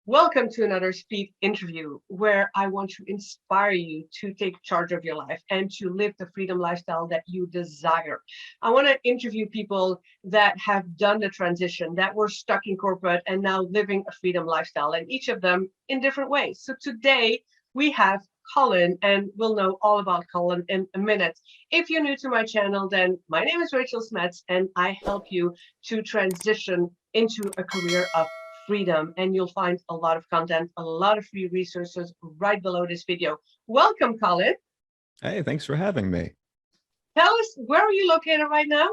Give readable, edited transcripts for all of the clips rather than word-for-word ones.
Welcome to another speed interview where I want to inspire you to take charge of your life and to live the freedom lifestyle that you desire. I want to interview people that have done the transition, that were stuck in corporate and now living a freedom lifestyle, and each of them in different ways. So today we have Colin, and we'll know all about Colin in a minute. If you're new to my channel, then my name is Rachel Smets, and I help you to transition into a career of freedom, and you'll find a lot of content, a lot of free resources right below this video. Welcome, Colin. Hey, thanks for having me. Tell us, where are you located right now?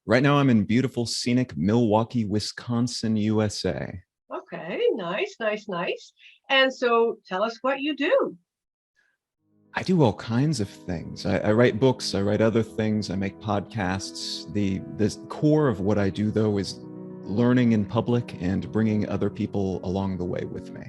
Right now, I'm in beautiful, scenic Milwaukee, Wisconsin, USA. Okay, nice. And so tell us what you do. I do all kinds of things. I write books, I write other things, I make podcasts. The core of what I do, though, is learning in public and bringing other people along the way with me.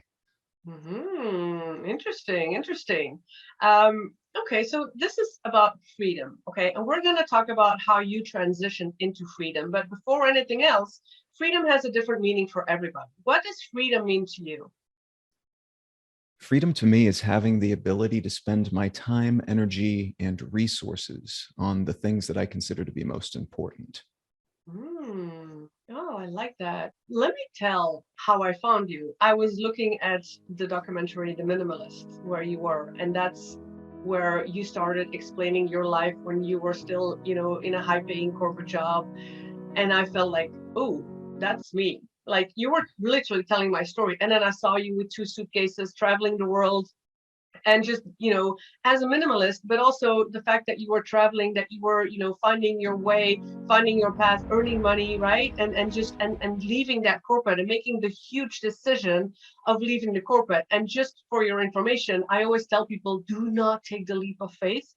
Interesting. Okay, so this is about freedom, okay? And we're going to talk about how you transition into freedom. But before anything else, freedom has a different meaning for everybody. What does freedom mean to you? Freedom to me is having the ability to spend my time, energy, and resources on the things that I consider to be most important. Oh, I like that. Let me tell how I found you. I was looking at the documentary, The Minimalist, where you were, and that's where you started explaining your life when you were still, in a high-paying corporate job. And I felt like, oh, that's me. Like, you were literally telling my story. And then I saw you with 2 suitcases traveling the world, and just, as a minimalist, but also the fact that you were traveling, that you were, finding your way, finding your path, earning money, right? And leaving that corporate and making the huge decision of leaving the corporate. And just for your information, I always tell people, do not take the leap of faith.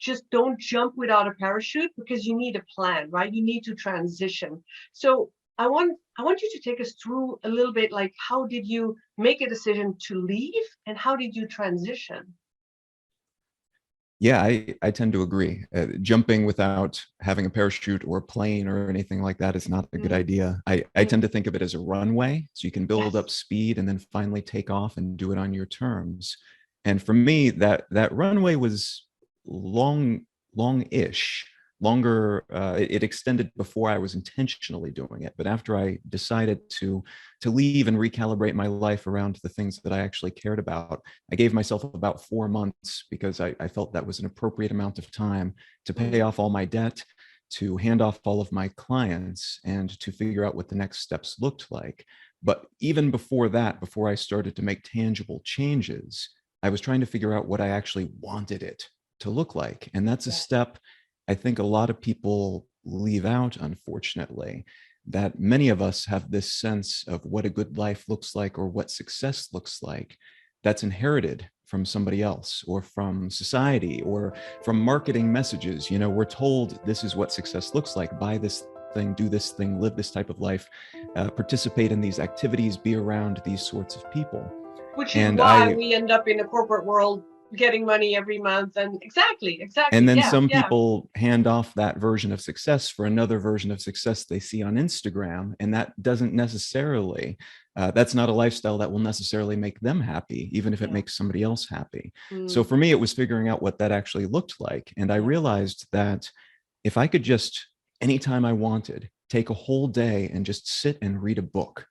Just don't jump without a parachute, because you need a plan, right? You need to transition. So I want you to take us through a little bit, like, how did you make a decision to leave and how did you transition? Yeah, I tend to agree. Jumping without having a parachute or a plane or anything like that is not a good idea. I tend to think of it as a runway, so you can build up speed and then finally take off and do it on your terms. And for me, that runway was long-ish. Longer, it extended before I was intentionally doing it. But after I decided to leave and recalibrate my life around the things that I actually cared about, I gave myself about 4 months, because I felt that was an appropriate amount of time to pay off all my debt, to hand off all of my clients, and to figure out what the next steps looked like. But even before that, before I started to make tangible changes, I was trying to figure out what I actually wanted it to look like. And that's a step I think a lot of people leave out, unfortunately, that many of us have this sense of what a good life looks like or what success looks like that's inherited from somebody else or from society or from marketing messages. We're told this is what success looks like: buy this thing, do this thing, live this type of life, participate in these activities, be around these sorts of people. Which is why we end up in the corporate world getting money every month. And exactly. And then some people hand off that version of success for another version of success they see on Instagram. And that doesn't necessarily, that's not a lifestyle that will necessarily make them happy, even if it makes somebody else happy. So for me, it was figuring out what that actually looked like. And I realized that if I could just, anytime I wanted, take a whole day and just sit and read a book,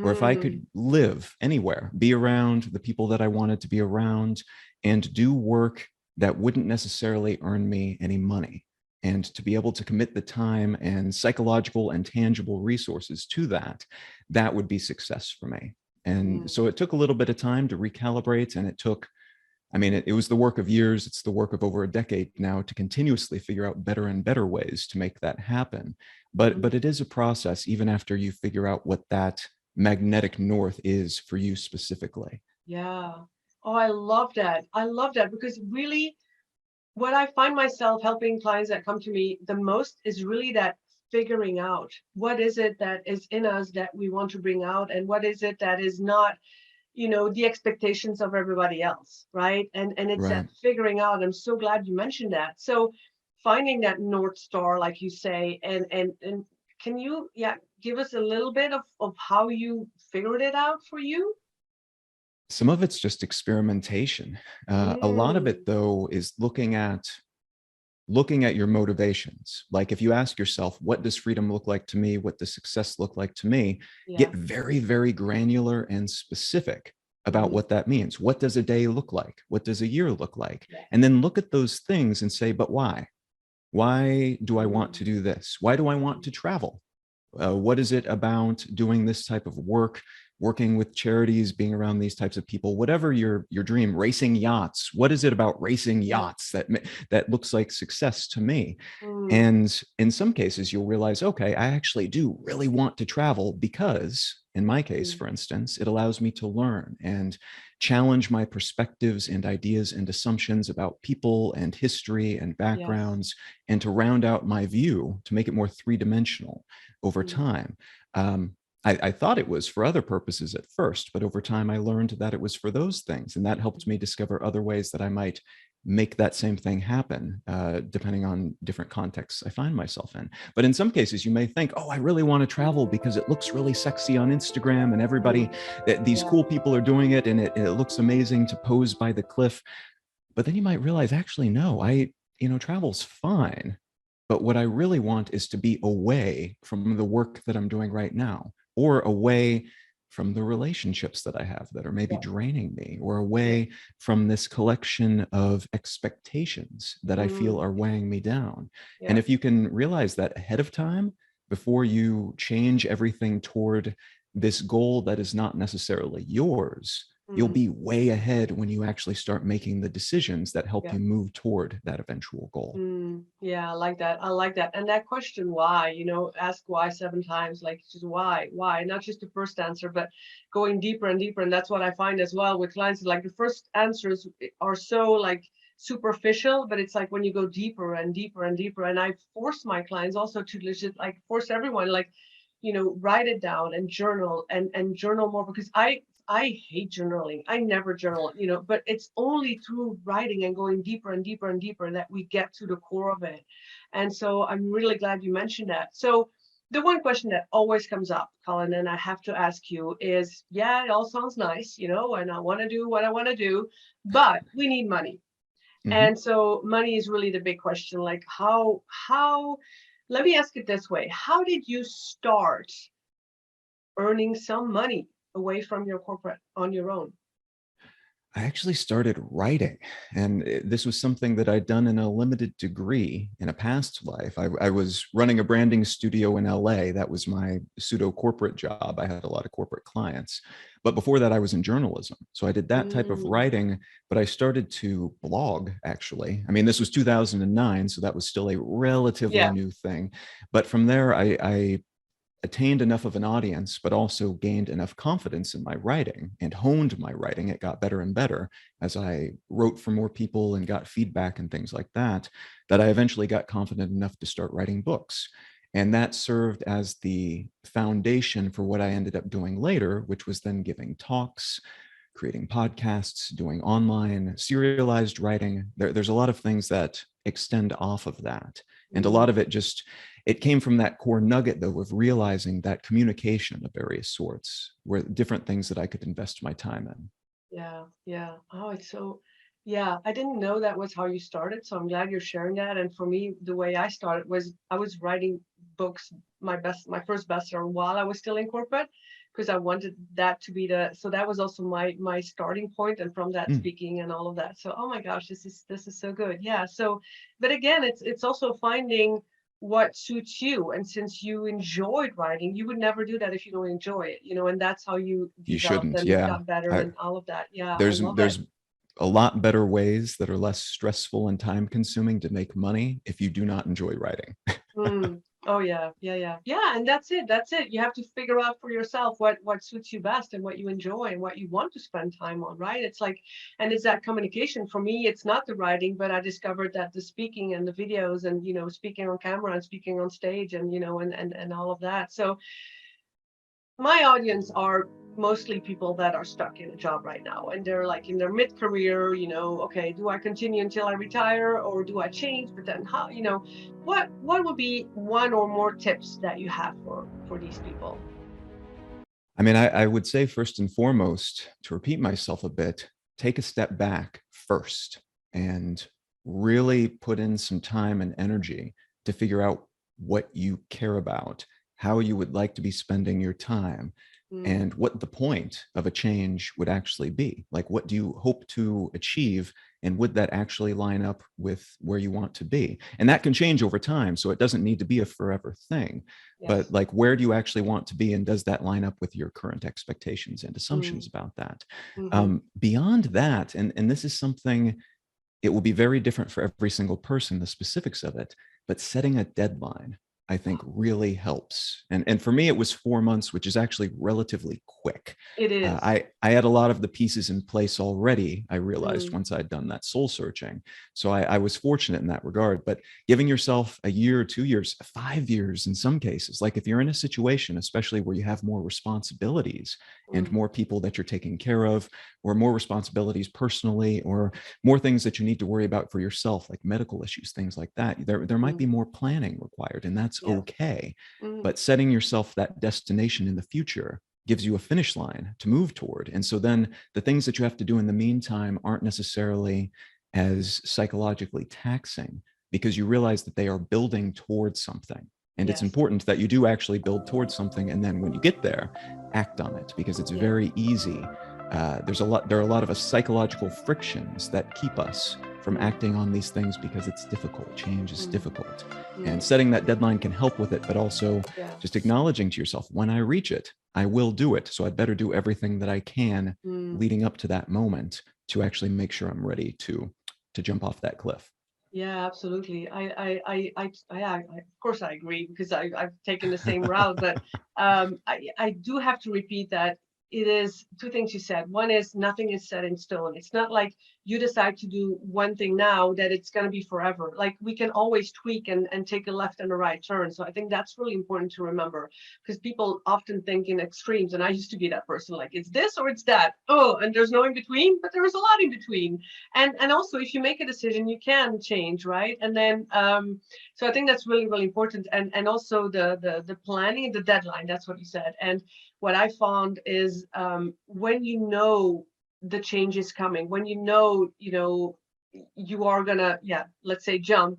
or if I could live anywhere, be around the people that I wanted to be around, and do work that wouldn't necessarily earn me any money, and to be able to commit the time and psychological and tangible resources to that, that would be success for me. And so it took a little bit of time to recalibrate, and it took, it was the work of years. It's the work of over a decade now to continuously figure out better and better ways to make that happen. But it is a process, even after you figure out what that magnetic north is for you specifically. Yeah. Oh, I love that. Because really, what I find myself helping clients that come to me the most is really that figuring out what is it that is in us that we want to bring out, and what is it that is not, the expectations of everybody else, right? And it's that figuring out. I'm so glad you mentioned that. So finding that North Star, like you say, and can you give us a little bit of how you figured it out for you? Some of it's just experimentation. A lot of it, though, is looking at your motivations. Like if you ask yourself, what does freedom look like to me? What does success look like to me? Yeah. Get very, very granular and specific about what that means. What does a day look like? What does a year look like? Yeah. And then look at those things and say, but why? Why do I want to do this? Why do I want to travel? What is it about doing this type of work, working with charities, being around these types of people, whatever your dream, racing yachts? What is it about racing yachts that looks like success to me? And in some cases, you'll realize, okay, I actually do really want to travel because, in my case, for instance, it allows me to learn and challenge my perspectives and ideas and assumptions about people and history and backgrounds, and to round out my view to make it more three-dimensional over time. I thought it was for other purposes at first, but over time I learned that it was for those things. And that helped me discover other ways that I might make that same thing happen, depending on different contexts I find myself in. But in some cases, you may think, oh, I really want to travel because it looks really sexy on Instagram and everybody, these cool people are doing it and it looks amazing to pose by the cliff. But then you might realize, actually, no, travel's fine. But what I really want is to be away from the work that I'm doing right now, or away from the relationships that I have that are maybe draining me, or away from this collection of expectations that I feel are weighing me down. And if you can realize that ahead of time, before you change everything toward this goal that is not necessarily yours, you'll be way ahead when you actually start making the decisions that help you move toward that eventual goal. Yeah, I like that. I like that. And that question, why, ask why 7 times, like just why, not just the first answer, but going deeper and deeper. And that's what I find as well with clients. Like the first answers are so like superficial, but it's like when you go deeper and deeper and deeper. And I force my clients also to legit, like force everyone, like, write it down and journal and journal more, because I hate journaling. I never journal, but it's only through writing and going deeper and deeper and deeper that we get to the core of it. And so I'm really glad you mentioned that. So the one question that always comes up, Colin, and I have to ask you is, yeah, it all sounds nice, and I want to do what I want to do, but we need money. And so money is really the big question. Like how, let me ask it this way. How did you start earning some money away from your corporate on your own? I actually started writing, and this was something that I'd done in a limited degree in a past life. I was running a branding studio in LA. That was my pseudo corporate job. I had a lot of corporate clients, but before that I was in journalism. So I did that type of writing, but I started to blog, actually. I mean, this was 2009, so that was still a relatively new thing. But from there, I attained enough of an audience, but also gained enough confidence in my writing and honed my writing. It got better and better as I wrote for more people and got feedback and things like that, that I eventually got confident enough to start writing books. And that served as the foundation for what I ended up doing later, which was then giving talks, creating podcasts, doing online serialized writing. There's a lot of things that extend off of that. And a lot of it it came from that core nugget, though, of realizing that communication of various sorts were different things that I could invest my time in. Yeah. Oh, it's so, I didn't know that was how you started. So I'm glad you're sharing that. And for me, the way I started was I was writing books, my first bestseller while I was still in corporate, because I wanted that to be so that was also my starting point, and from that speaking and all of that. So, oh my gosh, this is so good. Yeah. So, but again, it's also finding what suits you. And since you enjoyed writing, you would never do that if you don't enjoy it, and that's how you You developed shouldn't. and Yeah. got better and all of that. Yeah, I There's love it. a lot better ways that are less stressful and time consuming to make money if you do not enjoy writing. Oh yeah. And that's it. You have to figure out for yourself what suits you best and what you enjoy and what you want to spend time on, right? It's like, and it's that communication. For me, it's not the writing, but I discovered that the speaking and the videos and speaking on camera and speaking on stage and and all of that. So my audience are mostly people that are stuck in a job right now, and they're like in their mid-career, okay, do I continue until I retire, or do I change? But then how, what would be one or more tips that you have for these people? I mean, I would say first and foremost, to repeat myself a bit, take a step back first and really put in some time and energy to figure out what you care about, how you would like to be spending your time, Mm, and what the point of a change would actually be. Like, what do you hope to achieve? And would that actually line up with where you want to be? And that can change over time. So it doesn't need to be a forever thing. But yes. like, where do you actually want to be? And does that line up with your current expectations and assumptions Mm, about that? mm-hmm. Beyond that, and this is something, it will be very different for every single person, the specifics of it, but setting a deadline, I think, really helps. And for me, it was 4 months, which is actually relatively quick. It is. I had a lot of the pieces in place already, I realized, Mm, once I'd done that soul searching. So I was fortunate in that regard. But giving yourself a year, 2 years, 5 years in some cases, like if you're in a situation, especially where you have more responsibilities and mm, more people that you're taking care of, or more responsibilities personally, or more things that you need to worry about for yourself, like medical issues, things like that. There might be mm, more planning required, and that's yeah. okay. Mm, But setting yourself that destination in the future gives you a finish line to move toward. And so then the things that you have to do in the meantime aren't necessarily as psychologically taxing, because you realize that they are building towards something. And it's yes. important that you do actually build towards something. And then when you get there, act on it, because it's Yeah. very easy. There are a lot of psychological frictions that keep us from Mm, acting on these things, because it's difficult. Change is mm, difficult. And mm, setting that deadline can help with it, but also yeah. just acknowledging to yourself, when I reach it, I will do it. So I'd better do everything that I can Mm. leading up to that moment to actually make sure I'm ready to jump off that cliff. Yeah, absolutely. Of course I agree because I've taken the same route, but I do have to repeat that it is two things you said. One is nothing is set in stone. It's not like you decide to do one thing now that it's going to be forever. Like we can always tweak and take a left and a right turn. So I think that's really important to remember because people often think in extremes, and I used to be that person, like it's this or it's that. Oh, and there's no in between, but there is a lot in between. And also if you make a decision you can change, right? And then so I think that's really really important. And also the planning and the deadline, that's what you said. And what I found is when you know the change is coming, when you know you are gonna, yeah, let's say jump,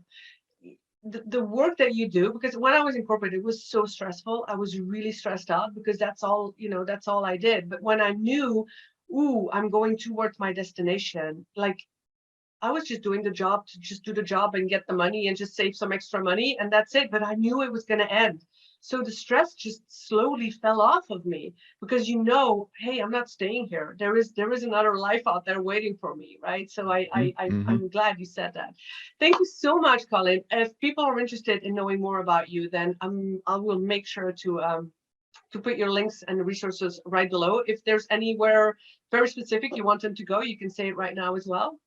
the work that you do, because when I was in corporate it was so stressful, I was really stressed out because that's all, that's all I did. But when I knew, ooh, I'm going towards my destination, like I was just doing the job to just do the job and get the money and just save some extra money and that's it. But I knew it was going to end. So the stress just slowly fell off of me because hey, I'm not staying here. There is another life out there waiting for me, right? So Mm-hmm. I'm glad you said that. Thank you so much, Colin. If people are interested in knowing more about you, then I will make sure to put your links and resources right below. If there's anywhere very specific you want them to go, you can say it right now as well.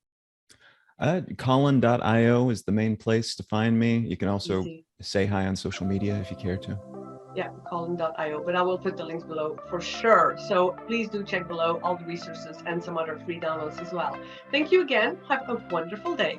Colin.io is the main place to find me. You can also Easy. say hi on social media if you care to. Yeah, colin.io, but I will put the links below for sure. So please do check below all the resources and some other free downloads as well. Thank you again. Have a wonderful day.